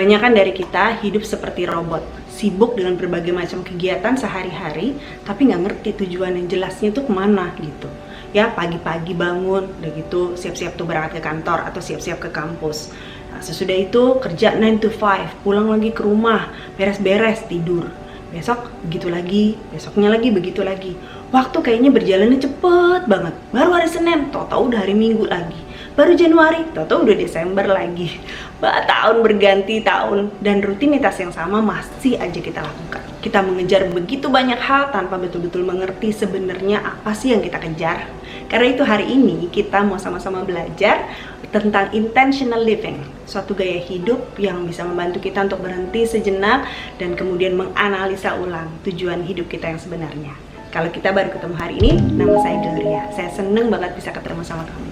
Kebanyakan dari kita hidup seperti robot, sibuk dengan berbagai macam kegiatan sehari-hari, tapi nggak ngerti tujuan yang jelasnya itu kemana gitu. Ya, pagi-pagi bangun, udah gitu siap-siap tuh berangkat ke kantor atau siap-siap ke kampus. Nah, sesudah itu kerja 9 to 5, pulang lagi ke rumah, beres-beres, tidur. Besok begitu lagi, besoknya lagi begitu lagi. Waktu kayaknya berjalannya cepet banget. Baru hari Senin, tau-tau udah hari Minggu lagi. Baru Januari, tau-tau udah Desember lagi. Tahun berganti tahun, dan rutinitas yang sama masih aja kita lakukan. Kita mengejar begitu banyak hal tanpa betul-betul mengerti sebenarnya apa sih yang kita kejar. Karena itu hari ini kita mau sama-sama belajar tentang intentional living, suatu gaya hidup yang bisa membantu kita untuk berhenti sejenak dan kemudian menganalisa ulang tujuan hidup kita yang sebenarnya. Kalau kita baru ketemu hari ini, nama saya Gloria. Saya seneng banget bisa ketemu sama kamu.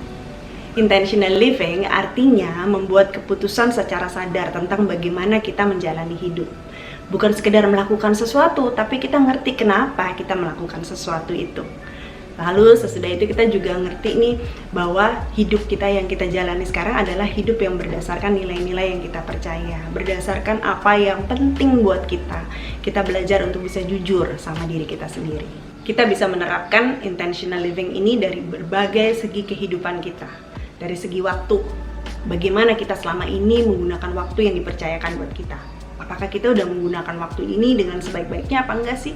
Intentional living artinya membuat keputusan secara sadar tentang bagaimana kita menjalani hidup. Bukan sekedar melakukan sesuatu, tapi kita ngerti kenapa kita melakukan sesuatu itu. Lalu sesudah itu kita juga ngerti nih bahwa hidup kita yang kita jalani sekarang adalah hidup yang berdasarkan nilai-nilai yang kita percaya, berdasarkan apa yang penting buat kita. Kita belajar untuk bisa jujur sama diri kita sendiri. Kita bisa menerapkan intentional living ini dari berbagai segi kehidupan kita. Dari segi waktu, bagaimana kita selama ini menggunakan waktu yang dipercayakan buat kita. Apakah kita udah menggunakan waktu ini dengan sebaik-baiknya apa enggak sih?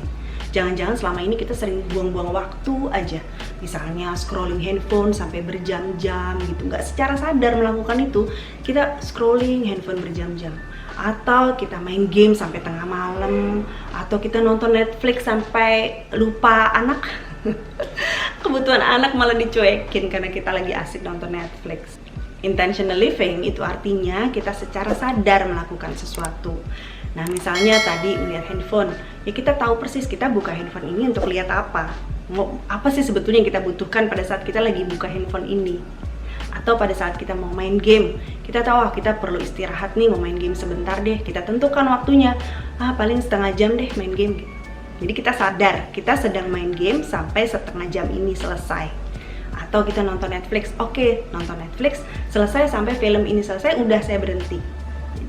Jangan-jangan selama ini kita sering buang-buang waktu aja. Misalnya scrolling handphone sampai berjam-jam gitu. Nggak secara sadar melakukan itu, kita scrolling handphone berjam-jam. Atau kita main game sampai tengah malam. Atau kita nonton Netflix sampai lupa anak. Kebutuhan anak malah dicuekin karena kita lagi asik nonton Netflix. Intentional living itu artinya kita secara sadar melakukan sesuatu. Nah, misalnya tadi melihat handphone, ya kita tahu persis kita buka handphone ini untuk lihat apa. Apa sih sebetulnya yang kita butuhkan pada saat kita lagi buka handphone ini. Atau pada saat kita mau main game, kita tahu kita perlu istirahat nih, mau main game sebentar deh. Kita tentukan waktunya, paling setengah jam deh main game. Jadi kita sadar, kita sedang main game sampai setengah jam ini selesai. Atau kita nonton Netflix, oke, nonton Netflix, selesai sampai film ini selesai, udah saya berhenti.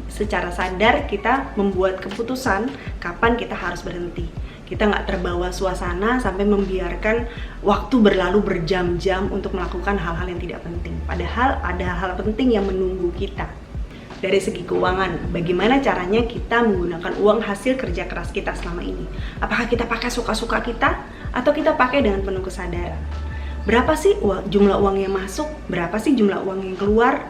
Secara sadar kita membuat keputusan kapan kita harus berhenti. Kita nggak terbawa suasana sampai membiarkan waktu berlalu berjam-jam untuk melakukan hal-hal yang tidak penting. Padahal ada hal penting yang menunggu kita. Dari segi keuangan, bagaimana caranya kita menggunakan uang hasil kerja keras kita selama ini? Apakah kita pakai suka-suka kita atau kita pakai dengan penuh kesadaran? Berapa sih jumlah uang yang masuk? Berapa sih jumlah uang yang keluar?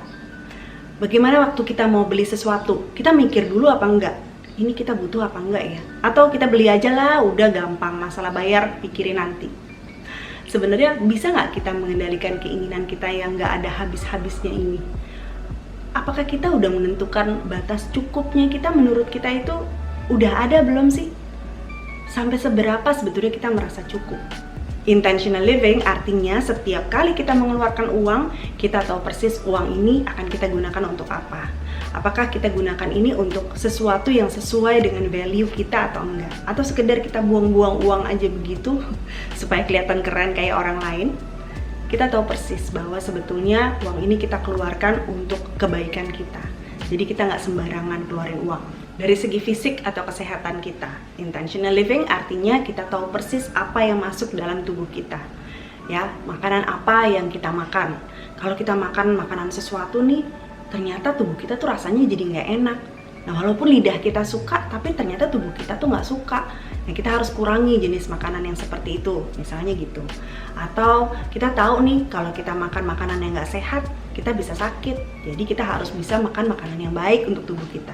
Bagaimana waktu kita mau beli sesuatu? Kita mikir dulu apa enggak? Ini kita butuh apa enggak ya? Atau kita beli aja lah, udah gampang, masalah bayar pikirin nanti. Sebenarnya bisa nggak kita mengendalikan keinginan kita yang nggak ada habis-habisnya ini? Apakah kita udah menentukan batas cukupnya kita menurut kita itu udah ada belum sih? Sampai seberapa sebetulnya kita merasa cukup? Intentional living artinya setiap kali kita mengeluarkan uang, kita tahu persis uang ini akan kita gunakan untuk apa. Apakah kita gunakan ini untuk sesuatu yang sesuai dengan value kita atau enggak? Atau sekedar kita buang-buang uang aja begitu supaya kelihatan keren kayak orang lain? Kita tahu persis bahwa sebetulnya uang ini kita keluarkan untuk kebaikan kita. Jadi kita nggak sembarangan keluarin uang. Dari segi fisik atau kesehatan kita, intentional living artinya kita tahu persis apa yang masuk dalam tubuh kita. Ya, makanan apa yang kita makan. Kalau kita makan makanan sesuatu nih, ternyata tubuh kita tuh rasanya jadi nggak enak. Nah, walaupun lidah kita suka, tapi ternyata tubuh kita tuh nggak suka. Nah, kita harus kurangi jenis makanan yang seperti itu, misalnya gitu. Atau kita tahu nih, kalau kita makan makanan yang nggak sehat, kita bisa sakit. Jadi kita harus bisa makan makanan yang baik untuk tubuh kita.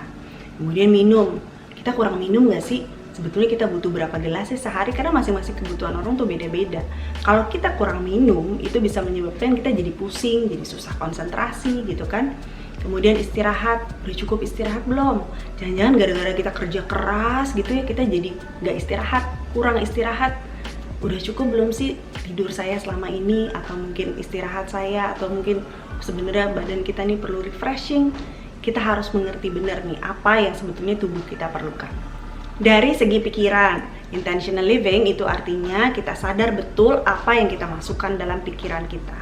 Kemudian minum, kita kurang minum nggak sih? Sebetulnya kita butuh berapa gelas sih sehari? Karena masing-masing kebutuhan orang tuh beda-beda. Kalau kita kurang minum, itu bisa menyebabkan kita jadi pusing, jadi susah konsentrasi gitu kan. Kemudian istirahat, udah cukup istirahat belum? Jangan-jangan gara-gara kita kerja keras gitu ya, kita jadi nggak istirahat, kurang istirahat. Udah cukup belum sih tidur saya selama ini? Atau mungkin istirahat saya, atau mungkin sebenarnya badan kita nih perlu refreshing. Kita harus mengerti benar nih apa yang sebetulnya tubuh kita perlukan. Dari segi pikiran, intentional living itu artinya kita sadar betul apa yang kita masukkan dalam pikiran kita.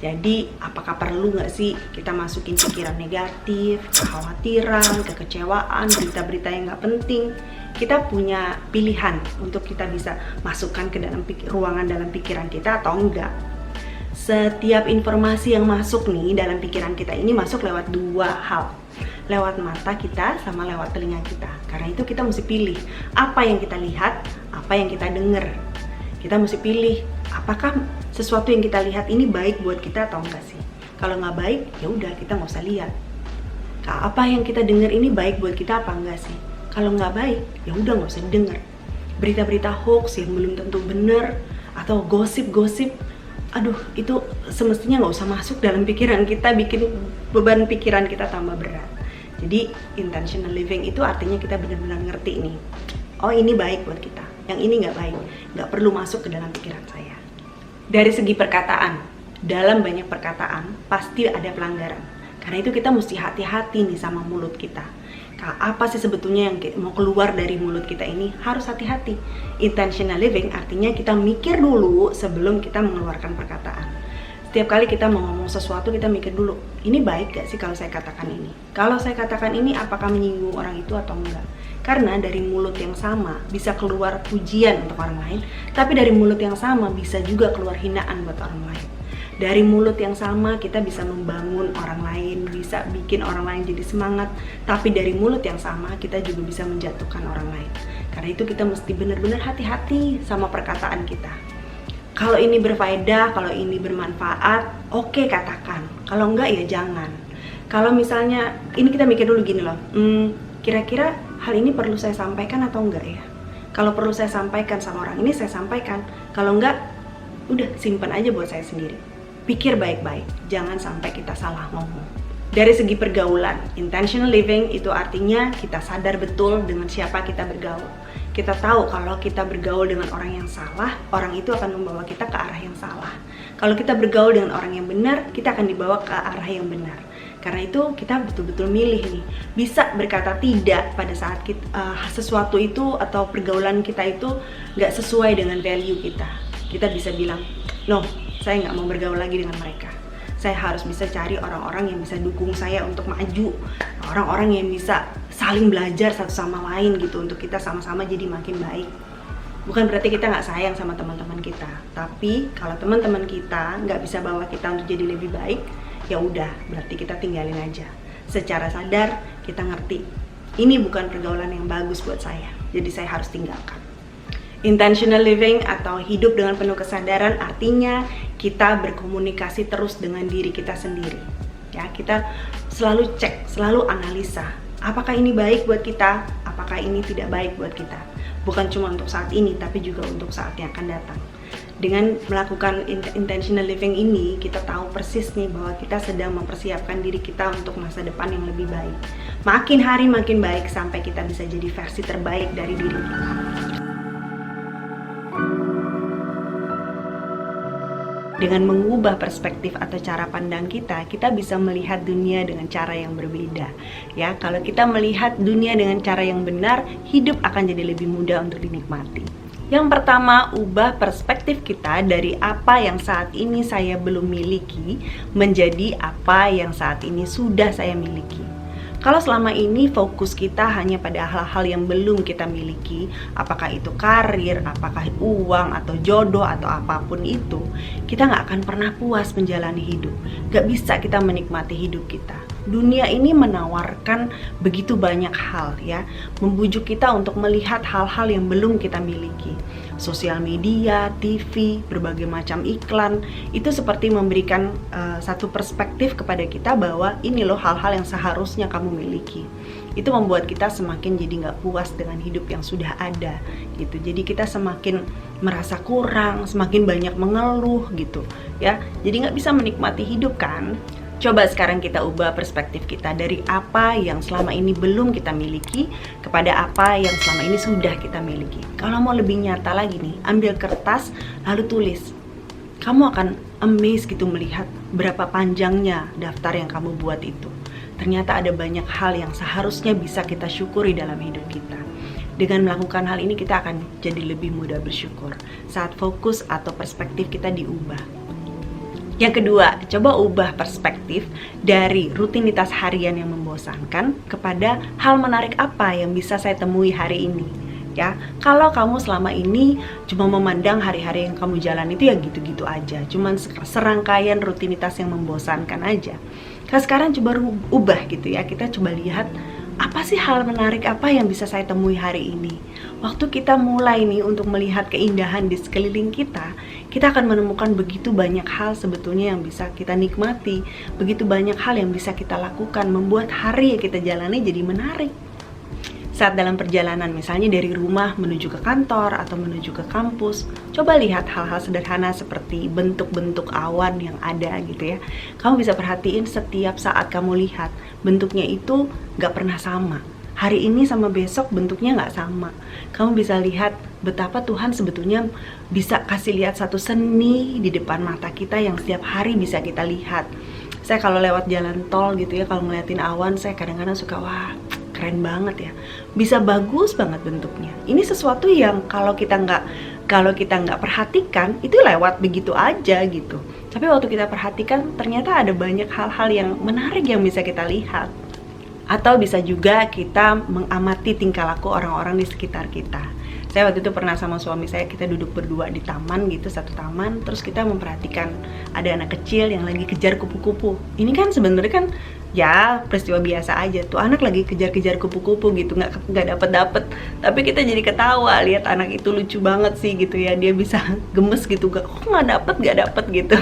Jadi apakah perlu nggak sih kita masukin pikiran negatif, kekhawatiran, kekecewaan, berita-berita yang nggak penting? Kita punya pilihan untuk kita bisa masukkan ke dalam ruangan dalam pikiran kita atau enggak. Setiap informasi yang masuk nih dalam pikiran kita ini masuk lewat dua hal, lewat mata kita sama lewat telinga kita. Karena itu kita mesti pilih apa yang kita lihat, apa yang kita dengar. Kita mesti pilih apakah sesuatu yang kita lihat ini baik buat kita atau enggak sih. Kalau nggak baik, ya udah kita nggak usah lihat. Apa yang kita dengar ini baik buat kita apa enggak sih. Kalau nggak baik, ya udah nggak usah dengar. Berita-berita hoax yang belum tentu benar atau gosip-gosip, aduh itu semestinya nggak usah masuk dalam pikiran kita, bikin beban pikiran kita tambah berat. Jadi intentional living itu artinya kita benar-benar ngerti nih, oh ini baik buat kita, yang ini nggak baik, nggak perlu masuk ke dalam pikiran saya. Dari segi perkataan, dalam banyak perkataan pasti ada pelanggaran. Karena itu kita mesti hati-hati nih sama mulut kita. Apa sih sebetulnya yang mau keluar dari mulut kita ini, harus hati-hati. Intentional living artinya kita mikir dulu sebelum kita mengeluarkan perkataan. Setiap kali kita mau ngomong sesuatu, kita mikir dulu, ini baik gak sih kalau saya katakan ini? Kalau saya katakan ini, apakah menyinggung orang itu atau enggak? Karena dari mulut yang sama bisa keluar pujian untuk orang lain, tapi dari mulut yang sama bisa juga keluar hinaan buat orang lain. Dari mulut yang sama kita bisa membangun orang lain, bisa bikin orang lain jadi semangat, tapi dari mulut yang sama kita juga bisa menjatuhkan orang lain. Karena itu kita mesti benar-benar hati-hati sama perkataan kita. Kalau ini berfaedah, kalau ini bermanfaat, oke katakan. Kalau enggak ya jangan. Kalau misalnya, ini kita mikir dulu gini loh, kira-kira hal ini perlu saya sampaikan atau enggak ya? Kalau perlu saya sampaikan sama orang ini, saya sampaikan. Kalau enggak, udah simpan aja buat saya sendiri. Pikir baik-baik, jangan sampai kita salah ngomong. Dari segi pergaulan, intentional living itu artinya kita sadar betul dengan siapa kita bergaul. Kita tahu kalau kita bergaul dengan orang yang salah, orang itu akan membawa kita ke arah yang salah. Kalau kita bergaul dengan orang yang benar, kita akan dibawa ke arah yang benar. Karena itu kita betul-betul milih nih, bisa berkata tidak pada saat kita, sesuatu itu atau pergaulan kita itu nggak sesuai dengan value kita. Kita bisa bilang, no, saya nggak mau bergaul lagi dengan mereka. Saya harus bisa cari orang-orang yang bisa dukung saya untuk maju, orang-orang yang bisa saling belajar satu sama lain gitu, untuk kita sama-sama jadi makin baik. Bukan berarti kita nggak sayang sama teman-teman kita, tapi kalau teman-teman kita nggak bisa bawa kita untuk jadi lebih baik, ya udah, berarti kita tinggalin aja. Secara sadar kita ngerti, ini bukan pergaulan yang bagus buat saya, jadi saya harus tinggalkan. Intentional living atau hidup dengan penuh kesadaran artinya kita berkomunikasi terus dengan diri kita sendiri. Ya, kita selalu cek, selalu analisa, apakah ini baik buat kita, apakah ini tidak baik buat kita. Bukan cuma untuk saat ini, tapi juga untuk saat yang akan datang. Dengan melakukan intentional living ini, kita tahu persis nih bahwa kita sedang mempersiapkan diri kita untuk masa depan yang lebih baik. Makin hari makin baik sampai kita bisa jadi versi terbaik dari diri kita. Dengan mengubah perspektif atau cara pandang kita, kita bisa melihat dunia dengan cara yang berbeda. Ya, kalau kita melihat dunia dengan cara yang benar, hidup akan jadi lebih mudah untuk dinikmati. Yang pertama, ubah perspektif kita dari apa yang saat ini saya belum miliki menjadi apa yang saat ini sudah saya miliki. Kalau selama ini fokus kita hanya pada hal-hal yang belum kita miliki, apakah itu karir, apakah uang, atau jodoh, atau apapun itu, kita nggak akan pernah puas menjalani hidup. Nggak bisa kita menikmati hidup kita. Dunia ini menawarkan begitu banyak hal ya, membujuk kita untuk melihat hal-hal yang belum kita miliki. Sosial media, TV, berbagai macam iklan, itu seperti memberikan satu perspektif kepada kita bahwa ini loh hal-hal yang seharusnya kamu miliki. Itu membuat kita semakin jadi nggak puas dengan hidup yang sudah ada gitu. Jadi kita semakin merasa kurang, semakin banyak mengeluh gitu ya. Jadi nggak bisa menikmati hidup kan. Coba sekarang kita ubah perspektif kita dari apa yang selama ini belum kita miliki kepada apa yang selama ini sudah kita miliki. Kalau mau lebih nyata lagi nih, ambil kertas lalu tulis. Kamu akan amazed gitu melihat berapa panjangnya daftar yang kamu buat itu. Ternyata ada banyak hal yang seharusnya bisa kita syukuri dalam hidup kita. Dengan melakukan hal ini kita akan jadi lebih mudah bersyukur saat fokus atau perspektif kita diubah. Yang kedua, coba ubah perspektif dari rutinitas harian yang membosankan kepada hal menarik apa yang bisa saya temui hari ini. Ya, kalau kamu selama ini cuma memandang hari-hari yang kamu jalan itu ya gitu-gitu aja, cuman serangkaian rutinitas yang membosankan aja. Sekarang coba ubah gitu ya, kita coba lihat apa sih hal menarik apa yang bisa saya temui hari ini. Waktu kita mulai nih untuk melihat keindahan di sekeliling kita akan menemukan begitu banyak hal sebetulnya yang bisa kita nikmati, begitu banyak hal yang bisa kita lakukan, membuat hari yang kita jalani jadi menarik. Saat dalam perjalanan, misalnya dari rumah menuju ke kantor atau menuju ke kampus, coba lihat hal-hal sederhana seperti bentuk-bentuk awan yang ada gitu ya. Kamu bisa perhatiin setiap saat kamu lihat, bentuknya itu gak pernah sama. Hari ini sama besok bentuknya gak sama. Kamu bisa lihat betapa Tuhan sebetulnya bisa kasih lihat satu seni di depan mata kita yang setiap hari bisa kita lihat. Saya kalau lewat jalan tol gitu ya, kalau ngeliatin awan, saya kadang-kadang suka, wah keren banget ya, bisa bagus banget bentuknya. Ini sesuatu yang kalau kita nggak perhatikan itu lewat begitu aja gitu. Tapi waktu kita perhatikan ternyata ada banyak hal-hal yang menarik yang bisa kita lihat. Atau bisa juga kita mengamati tingkah laku orang-orang di sekitar kita. Saya waktu itu pernah sama suami saya, kita duduk berdua di taman gitu, satu taman, terus kita memperhatikan ada anak kecil yang lagi kejar kupu-kupu. Ini kan sebenarnya kan ya peristiwa biasa aja, tuh anak lagi kejar-kejar kupu-kupu gitu, nggak dapet, tapi kita jadi ketawa lihat anak itu lucu banget sih gitu ya, dia bisa gemes gitu, kok nggak dapet gitu.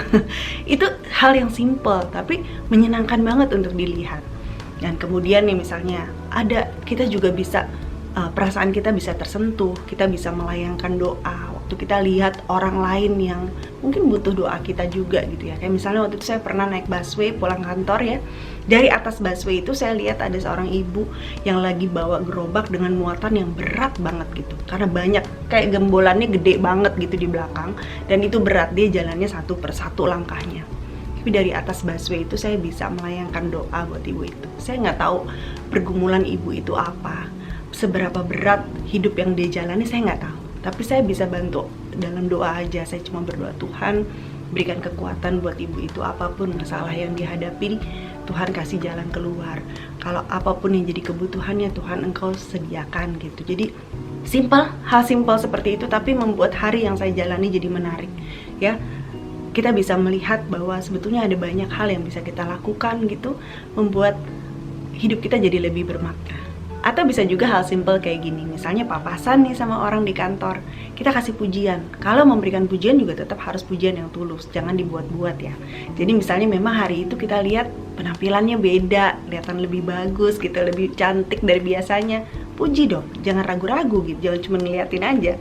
Itu hal yang simple tapi menyenangkan banget untuk dilihat. Dan kemudian nih misalnya kita juga bisa perasaan kita bisa tersentuh, kita bisa melayangkan doa waktu kita lihat orang lain yang mungkin butuh doa kita juga gitu ya. Kayak misalnya waktu itu saya pernah naik busway pulang kantor ya, dari atas busway itu saya lihat ada seorang ibu yang lagi bawa gerobak dengan muatan yang berat banget gitu, karena banyak kayak gembolannya gede banget gitu di belakang, dan itu berat, dia jalannya satu persatu langkahnya. Tapi dari atas busway itu saya bisa melayangkan doa buat ibu itu. Saya nggak tahu pergumulan ibu itu apa, seberapa berat hidup yang dia jalani, saya nggak tahu. Tapi saya bisa bantu dalam doa aja. Saya cuma berdoa, Tuhan berikan kekuatan buat ibu itu, apapun masalah yang dihadapi, Tuhan kasih jalan keluar. Kalau apapun yang jadi kebutuhannya, Tuhan Engkau sediakan gitu. Jadi hal simpel seperti itu, tapi membuat hari yang saya jalani jadi menarik ya. Kita bisa melihat bahwa sebetulnya ada banyak hal yang bisa kita lakukan gitu, membuat hidup kita jadi lebih bermakna. Atau bisa juga hal simple kayak gini, misalnya papasan nih sama orang di kantor, kita kasih pujian. Kalau memberikan pujian juga tetap harus pujian yang tulus, jangan dibuat-buat ya. Jadi misalnya memang hari itu kita lihat penampilannya beda, kelihatan lebih bagus gitu, lebih cantik dari biasanya, puji dong, jangan ragu-ragu gitu, jangan cuma ngeliatin aja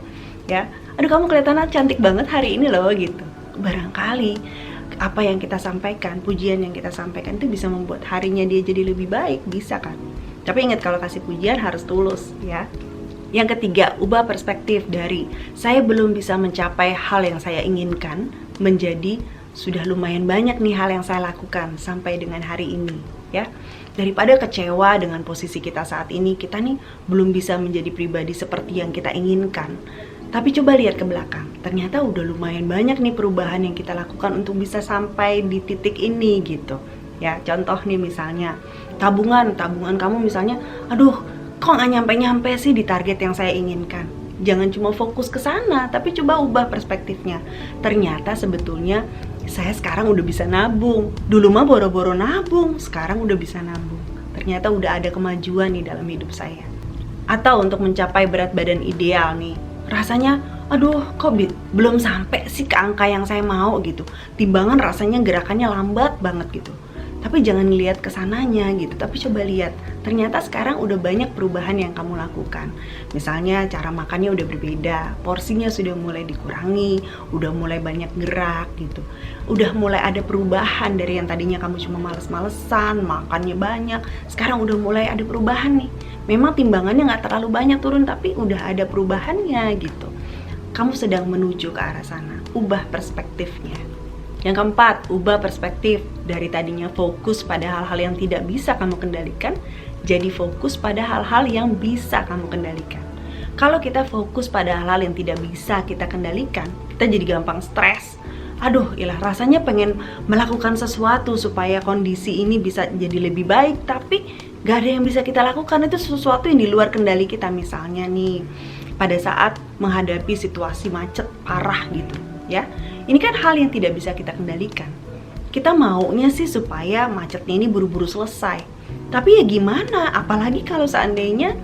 ya. Aduh kamu kelihatan cantik banget hari ini loh gitu. Barangkali apa yang kita sampaikan, pujian yang kita sampaikan itu bisa membuat harinya dia jadi lebih baik, bisa kan? Tapi ingat, kalau kasih pujian harus tulus ya. Yang ketiga, ubah perspektif dari saya belum bisa mencapai hal yang saya inginkan menjadi sudah lumayan banyak nih hal yang saya lakukan sampai dengan hari ini ya. Daripada kecewa dengan posisi kita saat ini, kita nih belum bisa menjadi pribadi seperti yang kita inginkan. Tapi coba lihat ke belakang, ternyata udah lumayan banyak nih perubahan yang kita lakukan untuk bisa sampai di titik ini gitu. Ya, contoh nih misalnya tabungan kamu misalnya, aduh kok nggak nyampe sih di target yang saya inginkan. Jangan cuma fokus ke sana, tapi coba ubah perspektifnya. Ternyata sebetulnya saya sekarang udah bisa nabung. Dulu mah boro-boro nabung, sekarang udah bisa nabung. Ternyata udah ada kemajuan nih dalam hidup saya. Atau untuk mencapai berat badan ideal nih, rasanya aduh kok belum sampai sih ke angka yang saya mau gitu. Timbangan rasanya gerakannya lambat banget gitu. Tapi jangan lihat ke sananya gitu, tapi coba lihat ternyata sekarang udah banyak perubahan yang kamu lakukan. Misalnya cara makannya udah berbeda, porsinya sudah mulai dikurangi, udah mulai banyak gerak gitu. Udah mulai ada perubahan dari yang tadinya kamu cuma males-malesan, makannya banyak, sekarang udah mulai ada perubahan nih. Memang timbangannya nggak terlalu banyak turun, tapi udah ada perubahannya gitu. Kamu sedang menuju ke arah sana, ubah perspektifnya. Yang keempat, ubah perspektif dari tadinya fokus pada hal-hal yang tidak bisa kamu kendalikan, jadi fokus pada hal-hal yang bisa kamu kendalikan. Kalau kita fokus pada hal-hal yang tidak bisa kita kendalikan, kita jadi gampang stres. aduh ilah rasanya pengen melakukan sesuatu supaya kondisi ini bisa jadi lebih baik, tapi gak ada yang bisa kita lakukan. Itu sesuatu yang di luar kendali kita. Misalnya nih, pada saat menghadapi situasi macet parah gitu ya, ini kan hal yang tidak bisa kita kendalikan. Kita maunya sih supaya macetnya ini buru-buru selesai, tapi ya gimana, apalagi kalau seandainya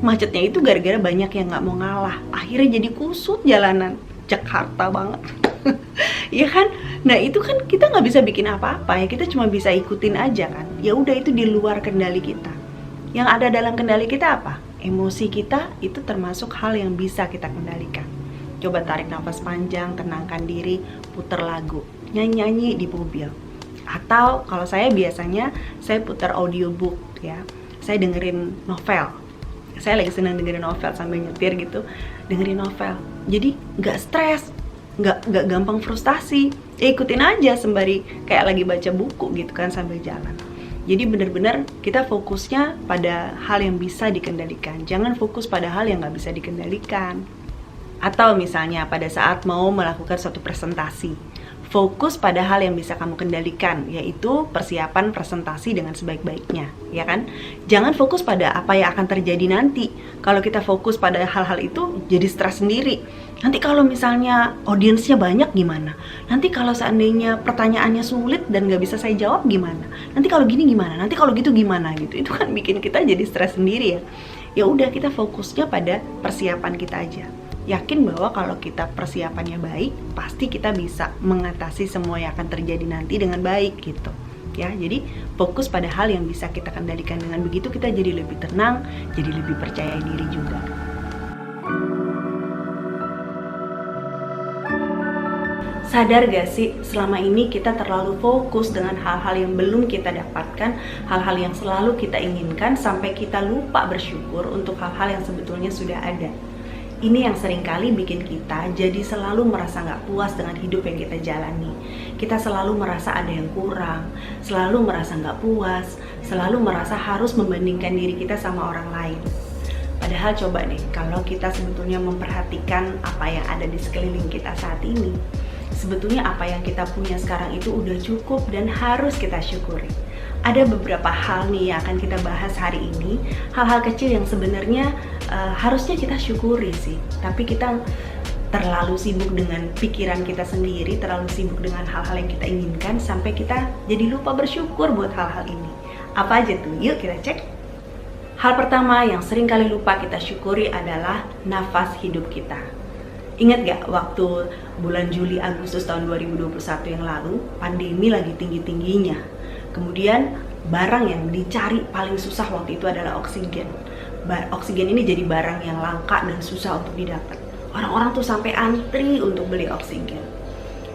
macetnya itu gara-gara banyak yang nggak mau ngalah, akhirnya jadi kusut jalanan Jakarta banget. Ya kan, nah itu kan kita nggak bisa bikin apa-apa ya, kita cuma bisa ikutin aja kan. Ya udah, itu di luar kendali kita. Yang ada dalam kendali kita apa? Emosi kita, itu termasuk hal yang bisa kita kendalikan. Coba tarik nafas panjang, tenangkan diri, puter lagu, nyanyi-nyanyi di mobil. Atau kalau saya biasanya saya putar audiobook ya, saya dengerin novel. Saya lagi senang dengerin novel sambil nyetir gitu, dengerin novel. Jadi nggak stres, nggak gampang frustasi. Ikutin aja sembari kayak lagi baca buku gitu kan sambil jalan. Jadi benar-benar kita fokusnya pada hal yang bisa dikendalikan. Jangan fokus pada hal yang nggak bisa dikendalikan. Atau misalnya pada saat mau melakukan suatu presentasi, fokus pada hal yang bisa kamu kendalikan, yaitu persiapan presentasi dengan sebaik-baiknya, ya kan? Jangan fokus pada apa yang akan terjadi nanti. Kalau kita fokus pada hal-hal itu, jadi stres sendiri. Nanti kalau misalnya audiensnya banyak gimana? Nanti kalau seandainya pertanyaannya sulit dan nggak bisa saya jawab gimana? Nanti kalau gini gimana? Nanti kalau gitu gimana gitu? Itu kan bikin kita jadi stres sendiri ya. Ya udah, kita fokusnya pada persiapan kita aja. Yakin bahwa kalau kita persiapannya baik, pasti kita bisa mengatasi semua yang akan terjadi nanti dengan baik gitu. Ya, jadi fokus pada hal yang bisa kita kendalikan. Dengan begitu kita jadi lebih tenang, jadi lebih percaya diri juga. Sadar gak sih, selama ini kita terlalu fokus dengan hal-hal yang belum kita dapatkan, hal-hal yang selalu kita inginkan, sampai kita lupa bersyukur untuk hal-hal yang sebetulnya sudah ada. Ini yang seringkali bikin kita jadi selalu merasa gak puas dengan hidup yang kita jalani. Kita selalu merasa ada yang kurang, selalu merasa gak puas, selalu merasa harus membandingkan diri kita sama orang lain. Padahal coba deh, kalau kita sebetulnya memperhatikan apa yang ada di sekeliling kita saat ini, sebetulnya apa yang kita punya sekarang itu udah cukup dan harus kita syukuri. Ada beberapa hal nih yang akan kita bahas hari ini, hal-hal kecil yang sebenarnya harusnya kita syukuri sih, tapi kita terlalu sibuk dengan pikiran kita sendiri, terlalu sibuk dengan hal-hal yang kita inginkan, sampai kita jadi lupa bersyukur buat hal-hal ini. Apa aja tuh? Yuk kita cek. Hal pertama yang sering kali lupa kita syukuri adalah nafas hidup kita. Ingat gak waktu bulan Juli Agustus tahun 2021 yang lalu, pandemi lagi tinggi-tingginya. Kemudian barang yang dicari paling susah waktu itu adalah oksigen. Oksigen ini jadi barang yang langka dan susah untuk didapat. Orang-orang tuh sampai antri untuk beli oksigen.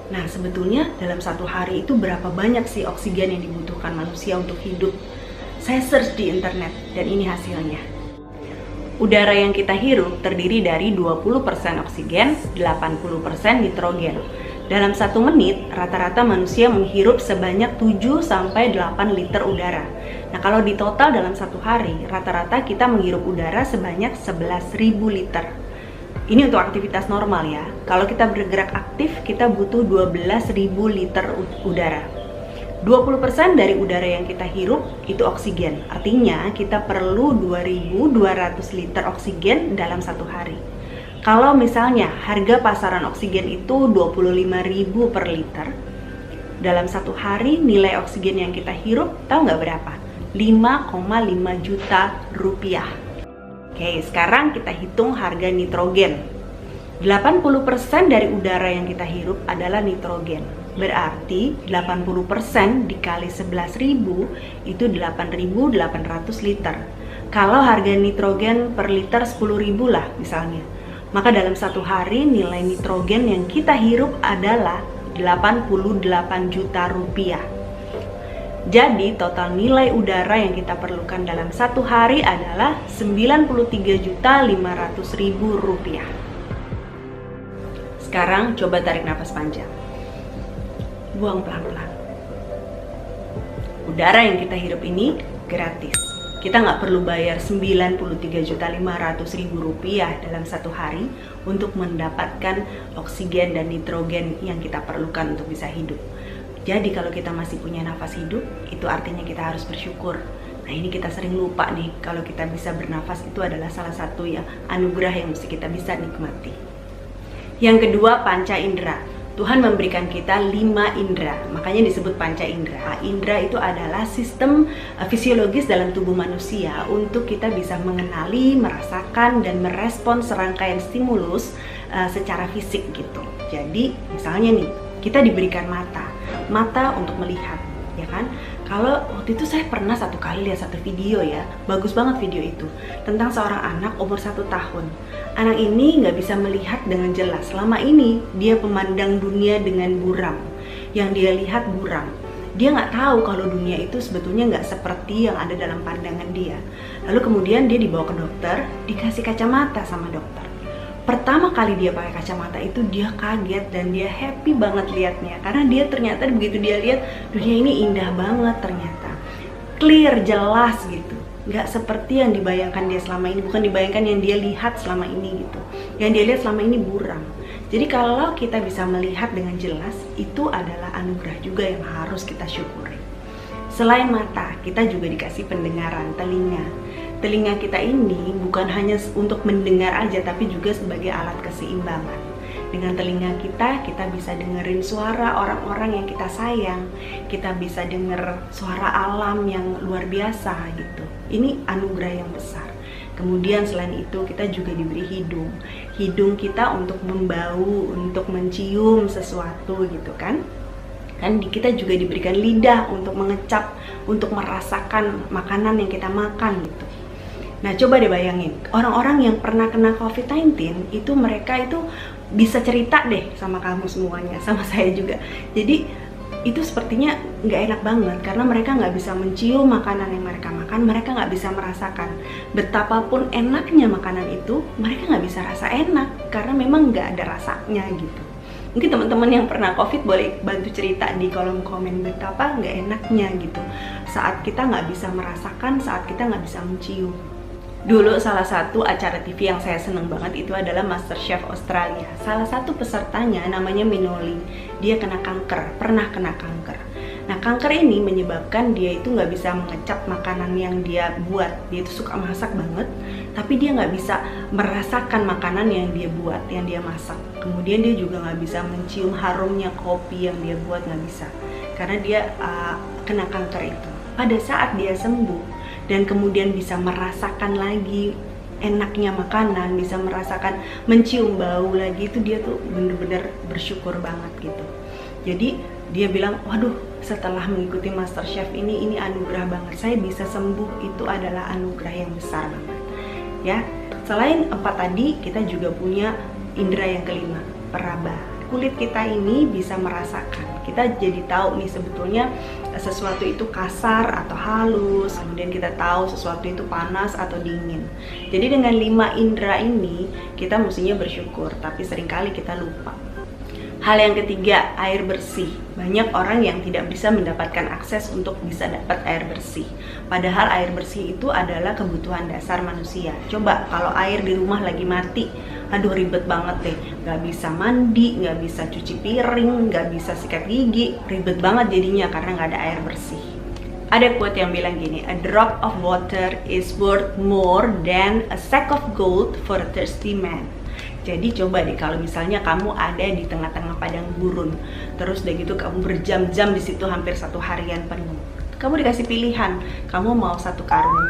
Nah, sebetulnya dalam satu hari itu berapa banyak sih oksigen yang dibutuhkan manusia untuk hidup? Saya search di internet dan ini hasilnya. Udara yang kita hirup terdiri dari 20% oksigen, 80% nitrogen. Dalam 1 menit, rata-rata manusia menghirup sebanyak 7-8 liter udara. Nah, kalau di total dalam 1 hari, rata-rata kita menghirup udara sebanyak 11.000 liter. Ini untuk aktivitas normal ya. Kalau kita bergerak aktif, kita butuh 12.000 liter udara. 20% dari udara yang kita hirup itu oksigen. Artinya kita perlu 2.200 liter oksigen dalam 1 hari. Kalau misalnya harga pasaran oksigen itu 25.000 per liter, dalam 1 hari nilai oksigen yang kita hirup tahu nggak berapa? 5,5 juta rupiah. Oke, sekarang kita hitung harga nitrogen. 80% dari udara yang kita hirup adalah nitrogen. Berarti 80% dikali 11.000 itu 8.800 liter. Kalau harga nitrogen per liter 10.000 lah misalnya, maka dalam 1 hari nilai nitrogen yang kita hirup adalah 88 juta rupiah. Jadi total nilai udara yang kita perlukan dalam 1 hari adalah 93.500.000 rupiah. Sekarang coba tarik nafas panjang. Buang pelan-pelan. Udara yang kita hirup ini gratis. Kita nggak perlu bayar Rp93.500.000 dalam satu hari untuk mendapatkan oksigen dan nitrogen yang kita perlukan untuk bisa hidup. Jadi kalau kita masih punya nafas hidup, itu artinya kita harus bersyukur. Nah ini kita sering lupa nih, kalau kita bisa bernafas itu adalah salah satu ya anugerah yang mesti kita bisa nikmati. Yang kedua, panca indera. Tuhan memberikan kita 5 indera, makanya disebut panca indera. Indera itu adalah sistem fisiologis dalam tubuh manusia untuk kita bisa mengenali, merasakan, dan merespon serangkaian stimulus secara fisik gitu. Jadi misalnya nih, kita diberikan mata untuk melihat, ya kan? Kalau waktu itu saya pernah satu kali lihat satu video ya, bagus banget video itu, tentang seorang anak umur 1 tahun. Anak ini nggak bisa melihat dengan jelas. Selama ini dia memandang dunia dengan buram. Yang dia lihat buram. Dia nggak tahu kalau dunia itu sebetulnya nggak seperti yang ada dalam pandangan dia. Lalu kemudian dia dibawa ke dokter, dikasih kacamata sama dokter. Pertama kali dia pakai kacamata itu dia kaget dan dia happy banget liatnya, karena dia ternyata begitu dia lihat dunia ini indah banget ternyata, clear, jelas gitu, nggak seperti yang dibayangkan dia selama ini, bukan dibayangkan yang dia lihat selama ini gitu, yang dia lihat selama ini buram. Jadi kalau kita bisa melihat dengan jelas, itu adalah anugerah juga yang harus kita syukuri. Selain mata, kita juga dikasih pendengaran, telinga. Telinga kita ini bukan hanya untuk mendengar aja, tapi juga sebagai alat keseimbangan. Dengan telinga kita bisa dengerin suara orang-orang yang kita sayang. Kita bisa denger suara alam yang luar biasa gitu. Ini anugerah yang besar. Kemudian selain itu kita juga diberi hidung. Hidung kita untuk membau, untuk mencium sesuatu gitu kan. Kan kita juga diberikan lidah untuk mengecap, untuk merasakan makanan yang kita makan gitu. Nah coba deh bayangin, orang-orang yang pernah kena COVID-19 itu mereka itu bisa cerita deh sama kamu semuanya, sama saya juga. Jadi itu sepertinya nggak enak banget karena mereka nggak bisa mencium makanan yang mereka makan, mereka nggak bisa merasakan. Betapapun enaknya makanan itu, mereka nggak bisa rasa enak karena memang nggak ada rasanya gitu. Mungkin teman-teman yang pernah COVID boleh bantu cerita di kolom komen betapa nggak enaknya gitu saat kita nggak bisa merasakan, saat kita nggak bisa mencium. Dulu salah satu acara TV yang saya seneng banget itu adalah MasterChef Australia. Salah satu pesertanya namanya Minoli. Dia kena kanker, pernah kena kanker. Nah kanker ini menyebabkan dia itu nggak bisa mengecap makanan yang dia buat. Dia itu suka masak banget, tapi dia nggak bisa merasakan makanan yang dia buat, yang dia masak. Kemudian dia juga nggak bisa mencium harumnya kopi yang dia buat, nggak bisa. Karena dia kena kanker itu. Pada saat dia sembuh, dan kemudian bisa merasakan lagi enaknya makanan, bisa merasakan mencium bau lagi, itu dia tuh bener-bener bersyukur banget gitu. Jadi dia bilang, waduh setelah mengikuti MasterChef ini anugerah banget, saya bisa sembuh, itu adalah anugerah yang besar banget ya. Selain 4 tadi, kita juga punya indera yang kelima, peraba. Kulit kita ini bisa merasakan, kita jadi tahu nih sebetulnya sesuatu itu kasar atau halus, kemudian kita tahu sesuatu itu panas atau dingin. Jadi dengan 5 indera ini kita mestinya bersyukur, tapi seringkali kita lupa. Hal yang ketiga, air bersih. Banyak orang yang tidak bisa mendapatkan akses untuk bisa dapat air bersih. Padahal air bersih itu adalah kebutuhan dasar manusia. Coba kalau air di rumah lagi mati, aduh ribet banget deh. Gak bisa mandi, gak bisa cuci piring, gak bisa sikat gigi. Ribet banget jadinya karena gak ada air bersih. Ada quote yang bilang gini, a drop of water is worth more than a sack of gold for a thirsty man. Jadi coba deh kalau misalnya kamu ada di tengah-tengah padang gurun, terus udah gitu kamu berjam-jam di situ hampir 1 harian penuh. Kamu dikasih pilihan, kamu mau 1 karung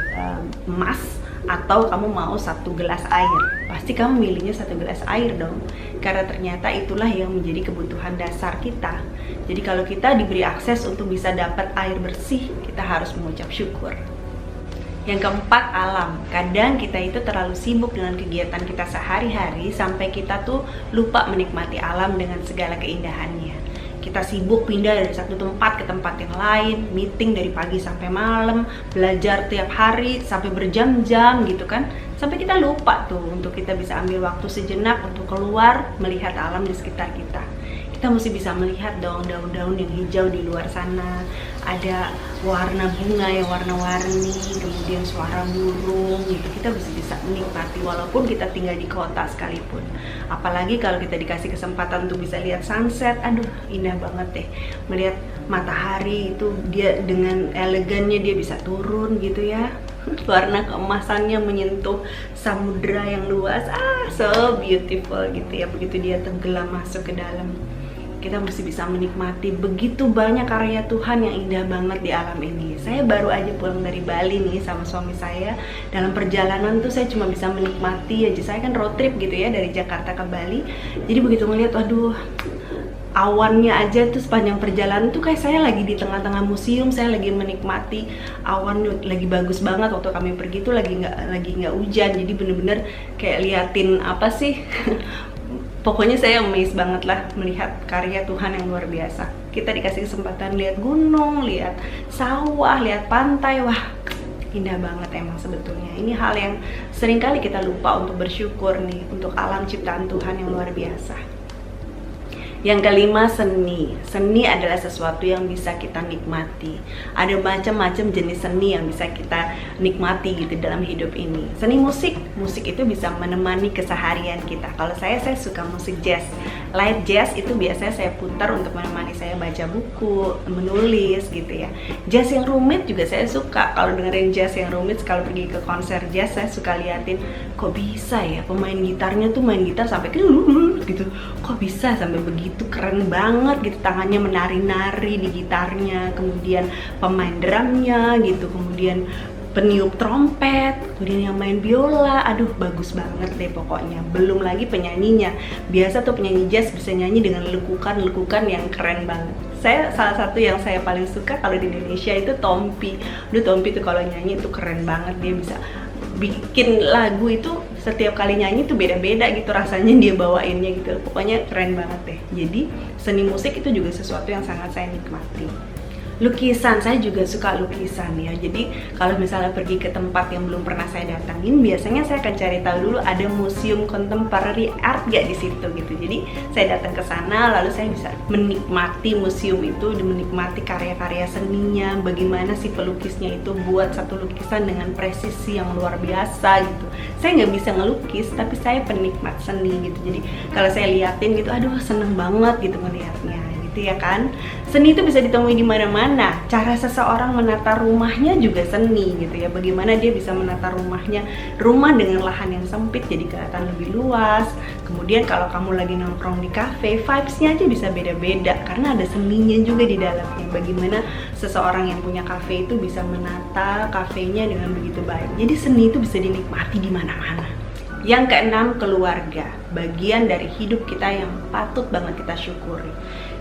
emas atau kamu mau 1 gelas air. Pasti kamu milihnya 1 gelas air dong, karena ternyata itulah yang menjadi kebutuhan dasar kita. Jadi kalau kita diberi akses untuk bisa dapat air bersih, kita harus mengucap syukur. Yang keempat, alam. Kadang kita itu terlalu sibuk dengan kegiatan kita sehari-hari sampai kita tuh lupa menikmati alam dengan segala keindahannya. Kita sibuk pindah dari satu tempat ke tempat yang lain, meeting dari pagi sampai malam, belajar tiap hari sampai berjam-jam gitu kan. Sampai kita lupa tuh untuk kita bisa ambil waktu sejenak untuk keluar melihat alam di sekitar kita. Kita mesti bisa melihat dong daun-daun yang hijau di luar sana, ada warna bunga yang warna-warni, kemudian suara burung gitu. Kita mesti bisa menikmati walaupun kita tinggal di kota sekalipun. Apalagi kalau kita dikasih kesempatan untuk bisa lihat sunset, aduh indah banget deh. Melihat matahari itu dia dengan elegannya dia bisa turun gitu ya. Warna keemasannya menyentuh samudra yang luas, so beautiful gitu ya. Begitu dia tenggelam masuk ke dalam, kita mesti bisa menikmati begitu banyak karya Tuhan yang indah banget di alam ini. Saya baru aja pulang dari Bali nih sama suami saya. Dalam perjalanan tuh saya cuma bisa menikmati aja. Saya kan road trip gitu ya dari Jakarta ke Bali. Jadi begitu ngeliat, waduh, awannya aja tuh sepanjang perjalanan tuh kayak saya lagi di tengah-tengah museum. Saya lagi menikmati awan, lagi bagus banget. Waktu kami pergi tuh lagi nggak hujan, jadi bener-bener kayak liatin apa sih pokoknya saya amazed banget lah melihat karya Tuhan yang luar biasa. Kita dikasih kesempatan lihat gunung, lihat sawah, lihat pantai, wah indah banget emang sebetulnya. Ini hal yang seringkali kita lupa untuk bersyukur nih untuk alam ciptaan Tuhan yang luar biasa. Yang kelima, seni. Seni adalah sesuatu yang bisa kita nikmati. Ada macam-macam jenis seni yang bisa kita nikmati gitu dalam hidup ini. Seni musik, musik itu bisa menemani keseharian kita. Kalau saya suka musik jazz. Light jazz itu biasanya saya putar untuk menemani saya baca buku, menulis gitu ya. Jazz yang rumit juga saya suka. Kalau dengerin jazz yang rumit, kalau pergi ke konser jazz, saya suka liatin kok bisa ya pemain gitarnya tuh main gitar sampai gitu. Kok bisa sampai begitu? Itu keren banget gitu, tangannya menari-nari di gitarnya, kemudian pemain drumnya gitu, kemudian peniup trompet, kemudian yang main biola, aduh bagus banget deh pokoknya. Belum lagi penyanyinya, biasa tuh penyanyi jazz bisa nyanyi dengan lekukan yang keren banget. Saya salah satu yang saya paling suka kalau di Indonesia itu Tompi. Aduh Tompi tuh kalau nyanyi itu keren banget, dia bisa bikin lagu itu setiap kali nyanyi tuh beda-beda gitu rasanya dia bawainnya gitu. Pokoknya keren banget deh. Jadi seni musik itu juga sesuatu yang sangat saya nikmati. Lukisan, saya juga suka lukisan ya. Jadi kalau misalnya pergi ke tempat yang belum pernah saya datangin, biasanya saya akan cari tahu dulu ada museum contemporary art gak di situ gitu. Jadi saya datang ke sana, lalu saya bisa menikmati museum itu, menikmati karya-karya seninya, bagaimana si pelukisnya itu buat satu lukisan dengan presisi yang luar biasa gitu. Saya nggak bisa ngelukis, tapi saya penikmat seni gitu. Jadi kalau saya liatin gitu, aduh seneng banget gitu melihatnya. Gitu ya kan. Seni itu bisa ditemui di mana-mana. Cara seseorang menata rumahnya juga seni gitu ya. Bagaimana dia bisa menata rumahnya, rumah dengan lahan yang sempit jadi kelihatan lebih luas. Kemudian kalau kamu lagi nongkrong di cafe, vibes-nya aja bisa beda-beda karena ada seninya juga di dalamnya. Bagaimana seseorang yang punya cafe itu bisa menata kafenya dengan begitu baik. Jadi seni itu bisa dinikmati di mana-mana. Yang keenam, keluarga. Bagian dari hidup kita yang patut banget kita syukuri.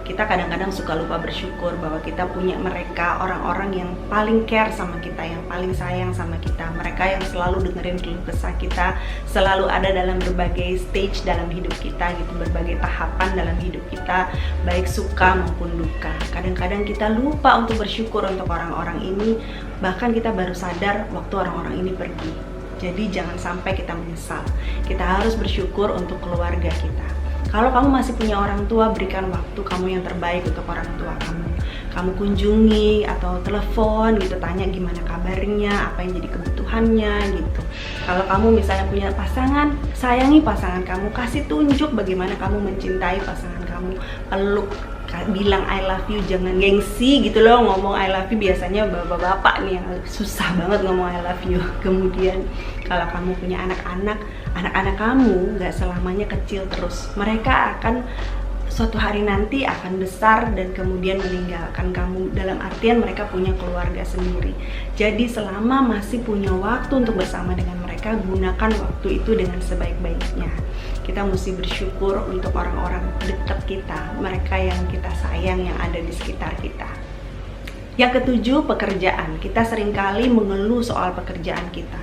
Kita kadang-kadang suka lupa bersyukur bahwa kita punya mereka, orang-orang yang paling care sama kita, yang paling sayang sama kita. Mereka yang selalu dengerin keluh kesah kita, selalu ada dalam berbagai stage dalam hidup kita gitu, berbagai tahapan dalam hidup kita, baik suka maupun duka. Kadang-kadang kita lupa untuk bersyukur untuk orang-orang ini, bahkan kita baru sadar waktu orang-orang ini pergi. Jadi jangan sampai kita menyesal. Kita harus bersyukur untuk keluarga kita. Kalau kamu masih punya orang tua, berikan waktu kamu yang terbaik untuk orang tua kamu. Kamu kunjungi atau telepon gitu, tanya gimana kabarnya, apa yang jadi kebutuhannya gitu. Kalau kamu misalnya punya pasangan, sayangi pasangan kamu, kasih tunjuk bagaimana kamu mencintai pasangan kamu. Peluk, bilang I love you, jangan gengsi gitu loh ngomong I love you. Biasanya bapak-bapak nih yang susah banget ngomong I love you. Kemudian kalau kamu punya anak-anak kamu nggak selamanya kecil terus. Mereka akan suatu hari nanti akan besar dan kemudian meninggalkan kamu. Dalam artian mereka punya keluarga sendiri. Jadi selama masih punya waktu untuk bersama dengan mereka, gunakan waktu itu dengan sebaik-baiknya. Kita mesti bersyukur untuk orang-orang dekat kita, mereka yang kita sayang, yang ada di sekitar kita. Yang ketujuh, pekerjaan. Kita seringkali mengeluh soal pekerjaan kita.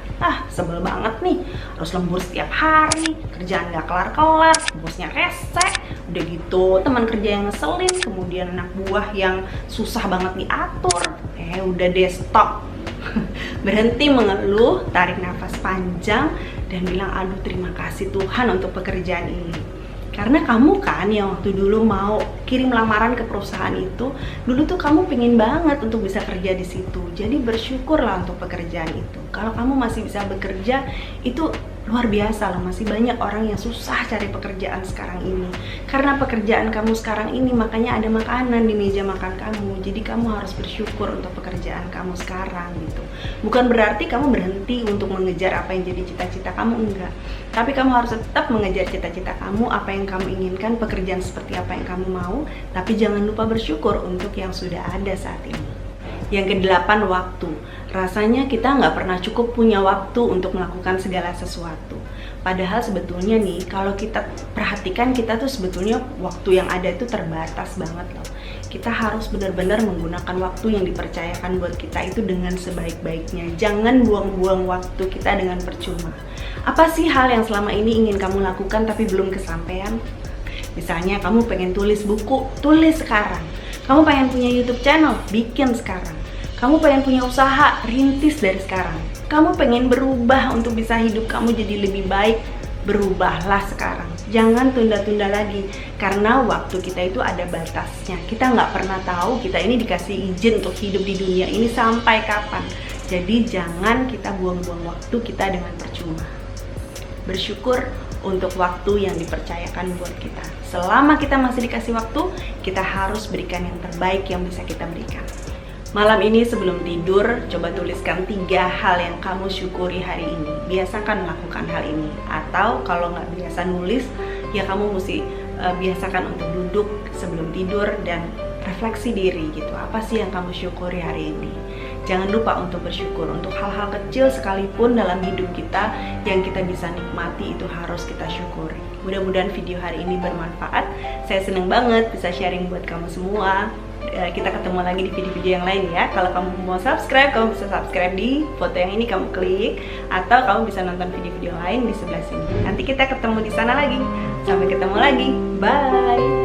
Sebel banget nih, harus lembur setiap hari, kerjaan gak kelar-kelar, bosnya rese, udah gitu teman kerja yang ngeselin, kemudian anak buah yang susah banget diatur. Udah deh, stop. Berhenti mengeluh, tarik nafas panjang, dan bilang aduh terima kasih Tuhan untuk pekerjaan ini. Karena kamu kan yang waktu dulu mau kirim lamaran ke perusahaan itu, dulu tuh kamu pengen banget untuk bisa kerja di situ. Jadi bersyukurlah untuk pekerjaan itu. Kalau kamu masih bisa bekerja, itu luar biasa loh. Masih banyak orang yang susah cari pekerjaan sekarang ini. Karena pekerjaan kamu sekarang ini, makanya ada makanan di meja makan kamu. Jadi kamu harus bersyukur untuk pekerjaan kamu sekarang gitu. Bukan berarti kamu berhenti untuk mengejar apa yang jadi cita-cita kamu, enggak. Tapi kamu harus tetap mengejar cita-cita kamu, apa yang kamu inginkan, pekerjaan seperti apa yang kamu mau. Tapi jangan lupa bersyukur untuk yang sudah ada saat ini. Yang kedelapan, waktu. Rasanya kita nggak pernah cukup punya waktu untuk melakukan segala sesuatu. Padahal sebetulnya nih, kalau kita perhatikan, kita tuh sebetulnya waktu yang ada itu terbatas banget loh. Kita harus benar-benar menggunakan waktu yang dipercayakan buat kita itu dengan sebaik-baiknya. Jangan buang-buang waktu kita dengan percuma. Apa sih hal yang selama ini ingin kamu lakukan tapi belum kesampaian? Misalnya kamu pengen tulis buku, tulis sekarang. Kamu pengen punya YouTube channel, bikin sekarang. Kamu pengen punya usaha, rintis dari sekarang. Kamu pengen berubah untuk bisa hidup kamu jadi lebih baik, berubahlah sekarang. Jangan tunda-tunda lagi, karena waktu kita itu ada batasnya. Kita nggak pernah tahu kita ini dikasih izin untuk hidup di dunia ini sampai kapan. Jadi jangan kita buang-buang waktu kita dengan percuma. Bersyukur untuk waktu yang dipercayakan buat kita. Selama kita masih dikasih waktu, kita harus berikan yang terbaik yang bisa kita berikan. Malam ini sebelum tidur, coba tuliskan 3 hal yang kamu syukuri hari ini. Biasakan melakukan hal ini. Atau kalau nggak biasa nulis, ya kamu mesti biasakan untuk duduk sebelum tidur dan refleksi diri gitu. Apa sih yang kamu syukuri hari ini? Jangan lupa untuk bersyukur untuk hal-hal kecil sekalipun dalam hidup kita yang kita bisa nikmati, itu harus kita syukuri. Mudah-mudahan video hari ini bermanfaat. Saya seneng banget bisa sharing buat kamu semua. Kita ketemu lagi di video-video yang lain ya. Kalau kamu mau subscribe, kamu bisa subscribe di foto yang ini, kamu klik. Atau kamu bisa nonton video-video lain di sebelah sini. Nanti kita ketemu di sana lagi. Sampai ketemu lagi. Bye.